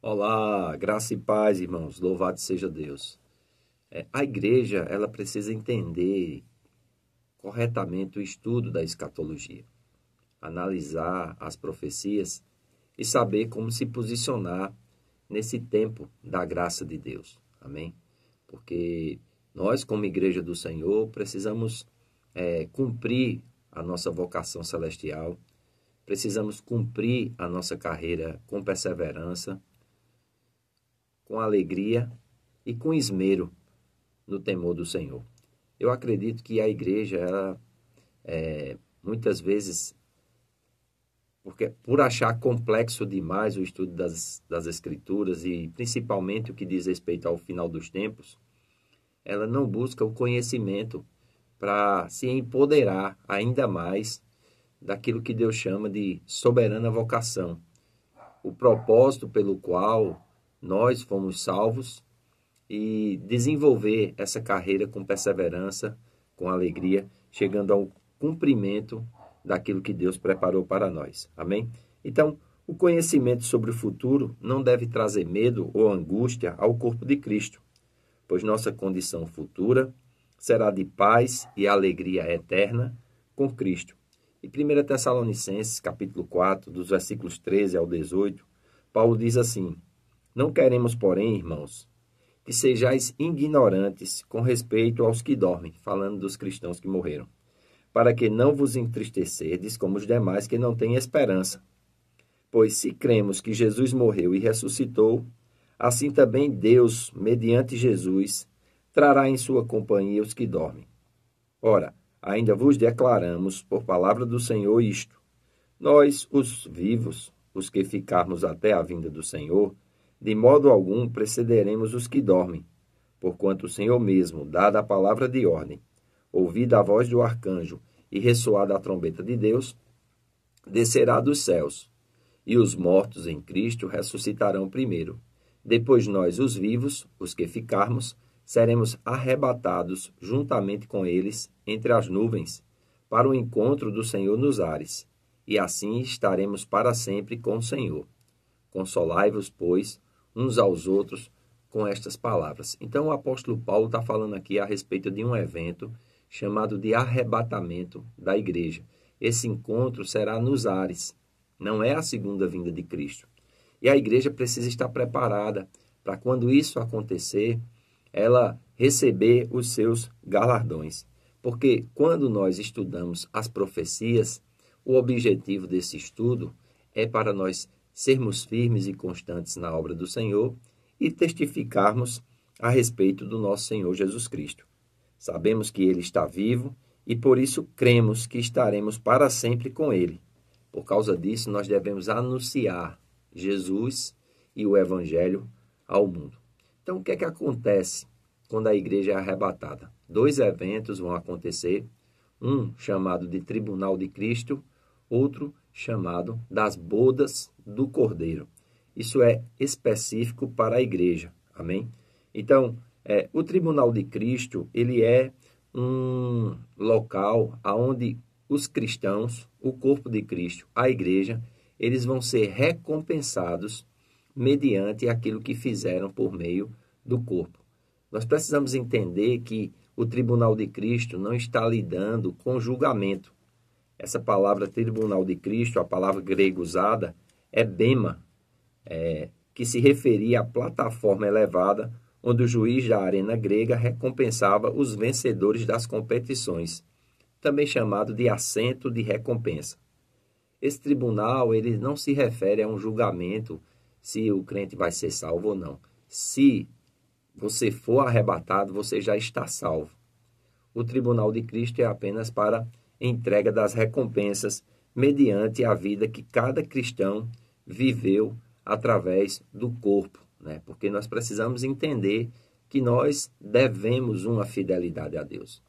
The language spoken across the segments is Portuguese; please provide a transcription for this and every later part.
Olá, graça e paz, irmãos. Louvado seja Deus. A igreja, ela precisa entender corretamente o estudo da escatologia, analisar as profecias e saber como se posicionar nesse tempo da graça de Deus. Amém? Porque nós, como igreja do Senhor, precisamos cumprir a nossa vocação celestial, precisamos cumprir a nossa carreira com perseverança, com alegria e com esmero no temor do Senhor. Eu acredito que a igreja, ela, muitas vezes, por achar complexo demais o estudo das Escrituras e principalmente o que diz respeito ao final dos tempos, ela não busca o conhecimento para se empoderar ainda mais daquilo que Deus chama de soberana vocação, o propósito pelo qual nós fomos salvos e desenvolver essa carreira com perseverança, com alegria, chegando ao cumprimento daquilo que Deus preparou para nós. Amém? Então, o conhecimento sobre o futuro não deve trazer medo ou angústia ao corpo de Cristo, pois nossa condição futura será de paz e alegria eterna com Cristo. Em 1 Tessalonicenses, capítulo 4, dos versículos 13 ao 18, Paulo diz assim: Não queremos, porém, irmãos, que sejais ignorantes com respeito aos que dormem, falando dos cristãos que morreram, para que não vos entristecerdes como os demais que não têm esperança. Pois se cremos que Jesus morreu e ressuscitou, assim também Deus, mediante Jesus, trará em sua companhia os que dormem. Ora, ainda vos declaramos, por palavra do Senhor, isto: nós, os vivos, os que ficarmos até a vinda do Senhor, de modo algum precederemos os que dormem, porquanto o Senhor mesmo, dada a palavra de ordem, ouvida a voz do arcanjo e ressoada a trombeta de Deus, descerá dos céus, e os mortos em Cristo ressuscitarão primeiro. Depois nós, os vivos, os que ficarmos, seremos arrebatados juntamente com eles entre as nuvens, para o encontro do Senhor nos ares, e assim estaremos para sempre com o Senhor. Consolai-vos, pois, uns aos outros com estas palavras. Então o apóstolo Paulo está falando aqui a respeito de um evento chamado de arrebatamento da igreja. Esse encontro será nos ares, não é a segunda vinda de Cristo. E a igreja precisa estar preparada para, quando isso acontecer, ela receber os seus galardões. Porque quando nós estudamos as profecias, o objetivo desse estudo é para nós sermos firmes e constantes na obra do Senhor e testificarmos a respeito do nosso Senhor Jesus Cristo. Sabemos que Ele está vivo e por isso cremos que estaremos para sempre com Ele. Por causa disso, nós devemos anunciar Jesus e o Evangelho ao mundo. Então, o que é que acontece quando a igreja é arrebatada? 2 eventos vão acontecer, um chamado de Tribunal de Cristo, outro chamado das bodas do Cordeiro. Isso é específico para a igreja, amém? Então, o Tribunal de Cristo, ele é um local onde os cristãos, o corpo de Cristo, a igreja, eles vão ser recompensados mediante aquilo que fizeram por meio do corpo. Nós precisamos entender que o Tribunal de Cristo não está lidando com julgamento. Essa palavra Tribunal de Cristo, a palavra grega usada, é bema, que se referia à plataforma elevada onde o juiz da arena grega recompensava os vencedores das competições, também chamado de assento de recompensa. Esse tribunal, ele não se refere a um julgamento se o crente vai ser salvo ou não. Se você for arrebatado, você já está salvo. O Tribunal de Cristo é apenas para entrega das recompensas mediante a vida que cada cristão viveu através do corpo, né? Porque nós precisamos entender que nós devemos uma fidelidade a Deus.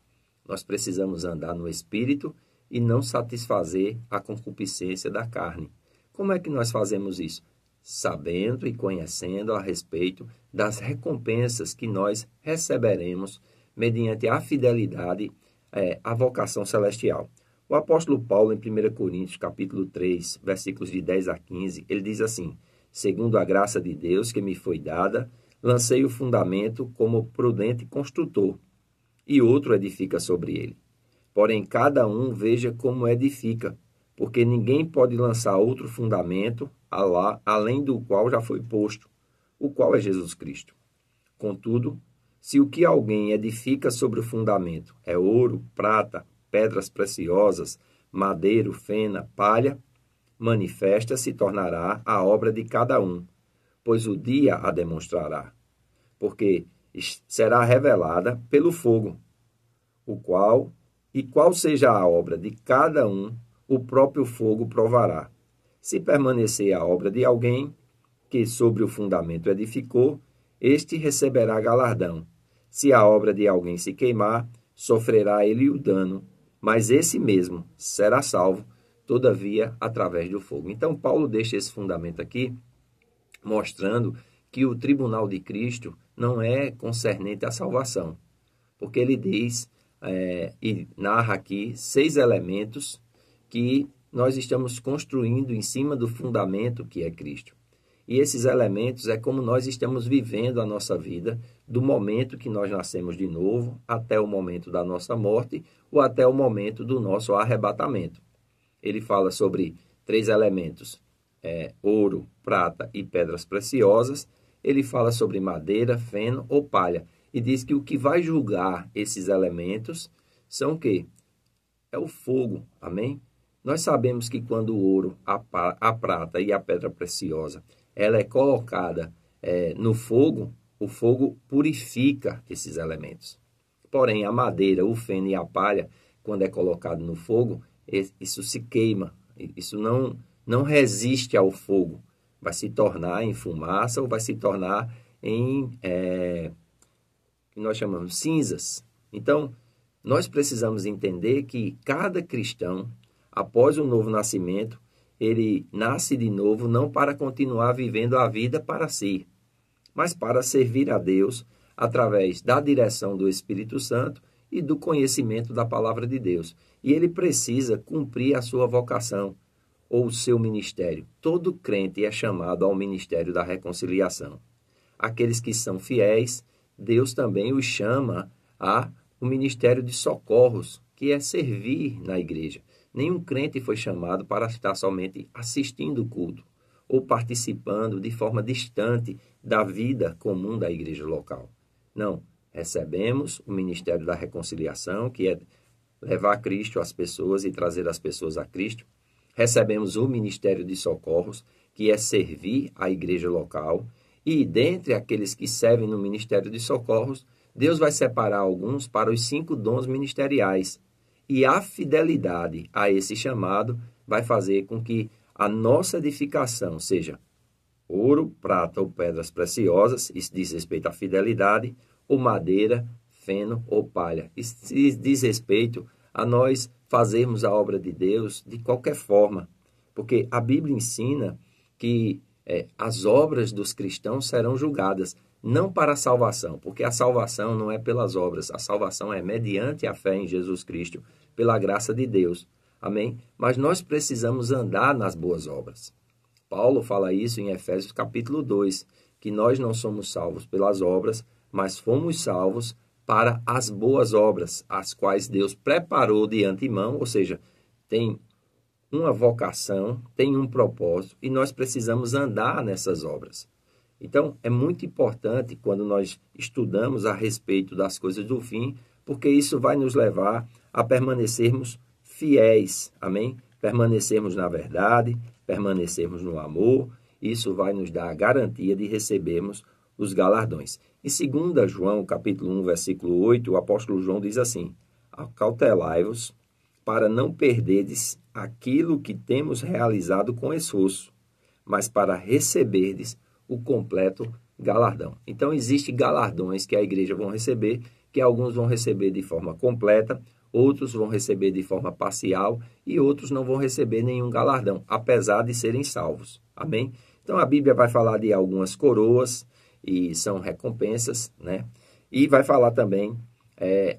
Nós precisamos andar no Espírito e não satisfazer a concupiscência da carne. Como é que nós fazemos isso? Sabendo e conhecendo a respeito das recompensas que nós receberemos mediante a fidelidade à vocação celestial. O apóstolo Paulo, em 1 Coríntios, capítulo 3, versículos de 10 a 15, ele diz assim: segundo a graça de Deus que me foi dada, lancei o fundamento como prudente construtor, e outro edifica sobre ele. Porém, cada um veja como edifica, porque ninguém pode lançar outro fundamento além do qual já foi posto, o qual é Jesus Cristo. Contudo, se o que alguém edifica sobre o fundamento é ouro, prata, pedras preciosas, madeiro, fena, palha, manifesta se tornará a obra de cada um, pois o dia a demonstrará, porque será revelada pelo fogo, qual seja a obra de cada um, o próprio fogo provará. Se permanecer a obra de alguém que sobre o fundamento edificou, este receberá galardão. Se a obra de alguém se queimar, sofrerá ele o dano, mas esse mesmo será salvo, todavia, através do fogo. Então, Paulo deixa esse fundamento aqui, mostrando que o tribunal de Cristo não é concernente à salvação, porque ele diz e narra aqui 6 elementos que nós estamos construindo em cima do fundamento que é Cristo. E esses elementos é como nós estamos vivendo a nossa vida, do momento que nós nascemos de novo, até o momento da nossa morte, ou até o momento do nosso arrebatamento. Ele fala sobre 3 elementos, ouro, prata e pedras preciosas. Ele fala sobre madeira, feno ou palha. E diz que o que vai julgar esses elementos são o quê? É o fogo, amém? Nós sabemos que quando o ouro, a prata e a pedra preciosa, ela é colocada no fogo, o fogo purifica esses elementos. Porém, a madeira, o feno e a palha, quando é colocado no fogo, isso se queima, isso não resiste ao fogo. Vai se tornar em fumaça ou vai se tornar em, que nós chamamos cinzas. Então, nós precisamos entender que cada cristão, após o novo nascimento, ele nasce de novo não para continuar vivendo a vida para si, mas para servir a Deus através da direção do Espírito Santo e do conhecimento da palavra de Deus. E ele precisa cumprir a sua vocação ou o seu ministério. Todo crente é chamado ao ministério da reconciliação. Aqueles que são fiéis, Deus também os chama ao ministério de socorros, que é servir na igreja. Nenhum crente foi chamado para estar somente assistindo o culto ou participando de forma distante da vida comum da igreja local. Não, recebemos o ministério da reconciliação, que é levar Cristo às pessoas e trazer as pessoas a Cristo. Recebemos o ministério de socorros, que é servir a igreja local. E dentre aqueles que servem no ministério de socorros, Deus vai separar alguns para os 5 dons ministeriais. E a fidelidade a esse chamado vai fazer com que a nossa edificação seja ouro, prata ou pedras preciosas, isso diz respeito à fidelidade, ou madeira, feno ou palha. Isso diz respeito a nós fazermos a obra de Deus de qualquer forma, porque a Bíblia ensina que as obras dos cristãos serão julgadas, não para a salvação, porque a salvação não é pelas obras, a salvação é mediante a fé em Jesus Cristo, pela graça de Deus. Amém? Mas nós precisamos andar nas boas obras. Paulo fala isso em Efésios capítulo 2, que nós não somos salvos pelas obras, mas fomos salvos para as boas obras, as quais Deus preparou de antemão, ou seja, tem uma vocação, tem um propósito, e nós precisamos andar nessas obras. Então, é muito importante quando nós estudamos a respeito das coisas do fim, porque isso vai nos levar a permanecermos fiéis, amém? Permanecermos na verdade, permanecermos no amor, isso vai nos dar a garantia de recebermos os galardões. Em 2 João, capítulo 1, versículo 8, o apóstolo João diz assim: acautelai-vos para não perderdes aquilo que temos realizado com esforço, mas para receberdes o completo galardão. Então, existem galardões que a igreja vão receber, que alguns vão receber de forma completa, outros vão receber de forma parcial e outros não vão receber nenhum galardão, apesar de serem salvos. Amém? Então, a Bíblia vai falar de algumas coroas, e são recompensas, né? E vai falar também,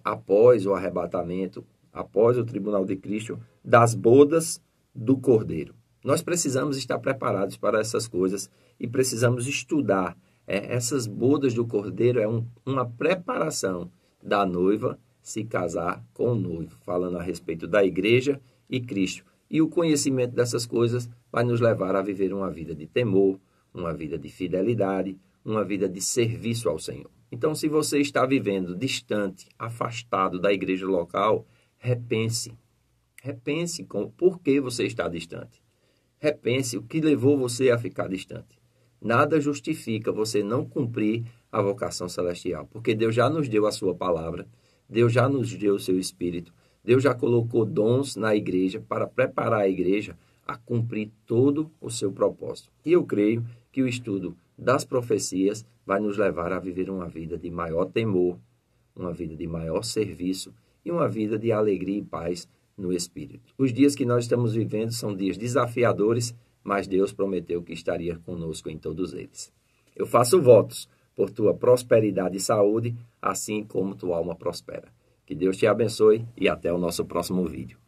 após o arrebatamento, após o tribunal de Cristo, das bodas do Cordeiro. Nós precisamos estar preparados para essas coisas e precisamos estudar. Essas bodas do Cordeiro é uma preparação da noiva se casar com o noivo, falando a respeito da igreja e Cristo. E o conhecimento dessas coisas vai nos levar a viver uma vida de temor, uma vida de fidelidade, uma vida de serviço ao Senhor. Então, se você está vivendo distante, afastado da igreja local, repense. Repense por que você está distante. Repense o que levou você a ficar distante. Nada justifica você não cumprir a vocação celestial, porque Deus já nos deu a sua palavra, Deus já nos deu o seu Espírito, Deus já colocou dons na igreja para preparar a igreja a cumprir todo o seu propósito. E eu creio que o estudo das profecias vai nos levar a viver uma vida de maior temor, uma vida de maior serviço e uma vida de alegria e paz no Espírito. Os dias que nós estamos vivendo são dias desafiadores, mas Deus prometeu que estaria conosco em todos eles. Eu faço votos por tua prosperidade e saúde, assim como tua alma prospera. Que Deus te abençoe e até o nosso próximo vídeo.